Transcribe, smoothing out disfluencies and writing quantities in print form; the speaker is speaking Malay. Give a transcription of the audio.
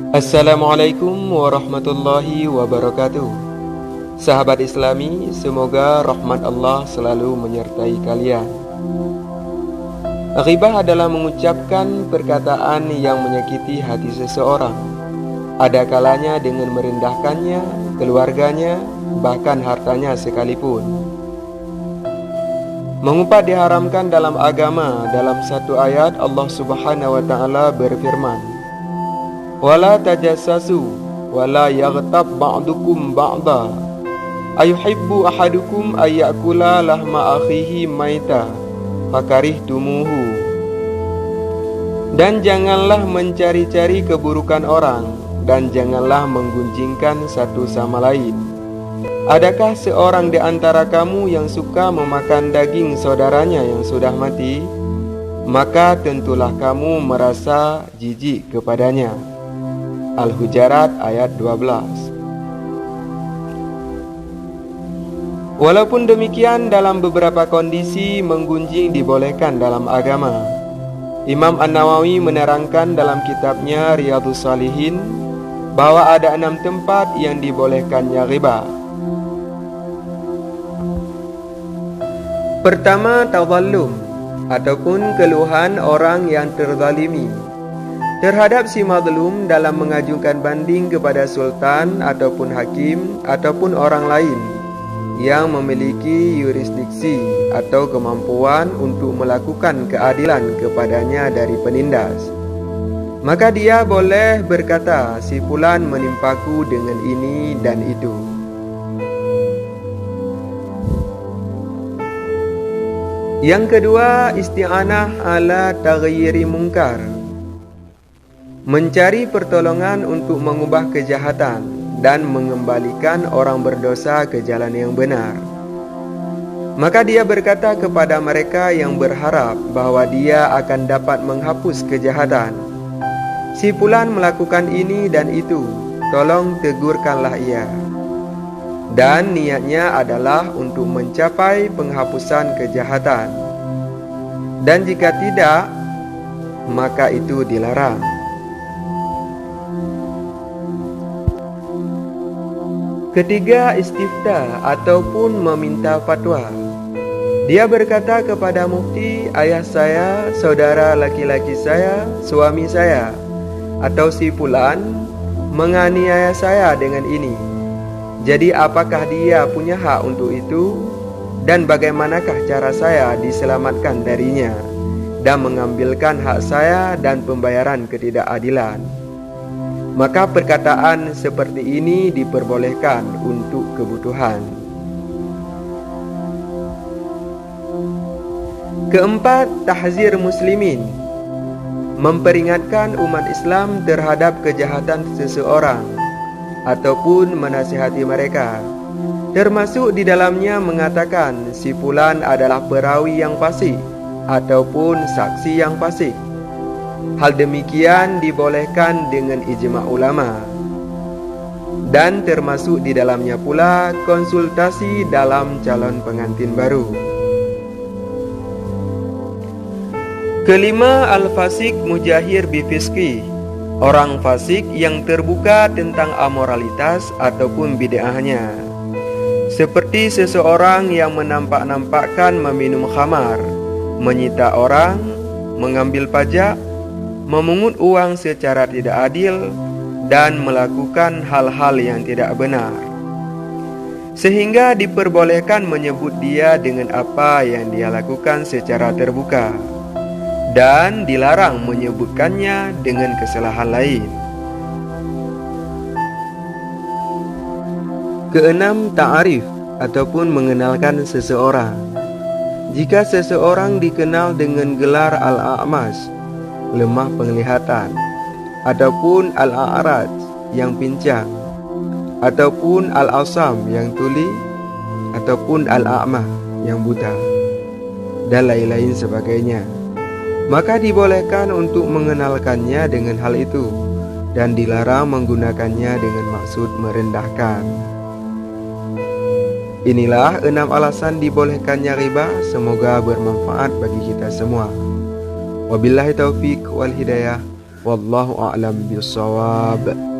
Assalamualaikum warahmatullahi wabarakatuh. Sahabat Islami, semoga rahmat Allah selalu menyertai kalian. Ghibah adalah mengucapkan perkataan yang menyakiti hati seseorang, ada kalanya dengan merendahkannya, keluarganya, bahkan hartanya sekalipun. Mengumpat diharamkan dalam agama. Dalam satu ayat Allah Subhanahu wa taala berfirman, "Wala tajassasu wala yaghtab ba'dukum ba'da ayuhibbu ahadukum ayyakula lahma akhihi maita fakarihtumuhu." Dan janganlah mencari-cari keburukan orang, dan janganlah menggunjingkan satu sama lain. Adakah seorang di antara kamu yang suka memakan daging saudaranya yang sudah mati? Maka tentulah kamu merasa jijik kepadanya. Al-Hujarat ayat 12. Walaupun demikian, dalam beberapa kondisi menggunjing dibolehkan dalam agama. Imam An-Nawawi menerangkan dalam kitabnya Riyadhus Shalihin bahwa ada 6 tempat yang dibolehkannya ghibah. Pertama, tadhallum ataupun keluhan orang yang terzalimi terhadap si mazlum dalam mengajukan banding kepada sultan ataupun hakim ataupun orang lain yang memiliki yurisdiksi atau kemampuan untuk melakukan keadilan kepadanya dari penindas. Maka dia boleh berkata, si fulan menimpaku dengan ini dan itu. Yang kedua, isti'anah ala taghyiri munkar, mencari pertolongan untuk mengubah kejahatan dan mengembalikan orang berdosa ke jalan yang benar. Maka dia berkata kepada mereka yang berharap bahwa dia akan dapat menghapus kejahatan, si fulan melakukan ini dan itu, tolong tegurkanlah ia. Dan niatnya adalah untuk mencapai penghapusan kejahatan. Dan jika tidak, maka itu dilarang. Ketiga, istifta ataupun meminta fatwa. Dia berkata kepada mufti, ayah saya, saudara laki-laki saya, suami saya, atau si fulan menganiaya saya dengan ini. Jadi apakah dia punya hak untuk itu? Dan bagaimanakah cara saya diselamatkan darinya dan mengambilkan hak saya dan pembayaran ketidakadilan? Maka perkataan seperti ini diperbolehkan untuk kebutuhan. Keempat, tahzir muslimin, memperingatkan umat Islam terhadap kejahatan seseorang ataupun menasihati mereka, termasuk di dalamnya mengatakan si fulan adalah perawi yang fasik ataupun saksi yang fasik. Hal demikian dibolehkan dengan ijma' ulama. Dan termasuk di dalamnya pula konsultasi dalam calon pengantin baru. Kelima, al-fasik mujahir bifisqi, orang fasik yang terbuka tentang amoralitas ataupun bid'ahnya, seperti seseorang yang menampak-nampakkan meminum khamar, menyita orang, mengambil pajak, memungut uang secara tidak adil, dan melakukan hal-hal yang tidak benar. Sehingga diperbolehkan menyebut dia dengan apa yang dia lakukan secara terbuka, dan dilarang menyebutkannya dengan kesalahan lain. Keenam, ta'arif ataupun mengenalkan seseorang. Jika seseorang dikenal dengan gelar al-a'mas, lemah penglihatan, ataupun al-a'raj, yang pincang, ataupun al-asam, yang tuli, ataupun al-a'mah, yang buta, dan lain-lain sebagainya, maka dibolehkan untuk mengenalkannya dengan hal itu, dan dilarang menggunakannya dengan maksud merendahkan. Inilah 6 alasan dibolehkannya riba. Semoga bermanfaat bagi kita semua. Wabillahi taufik wal hidayah. Wallahu a'lam bishawab.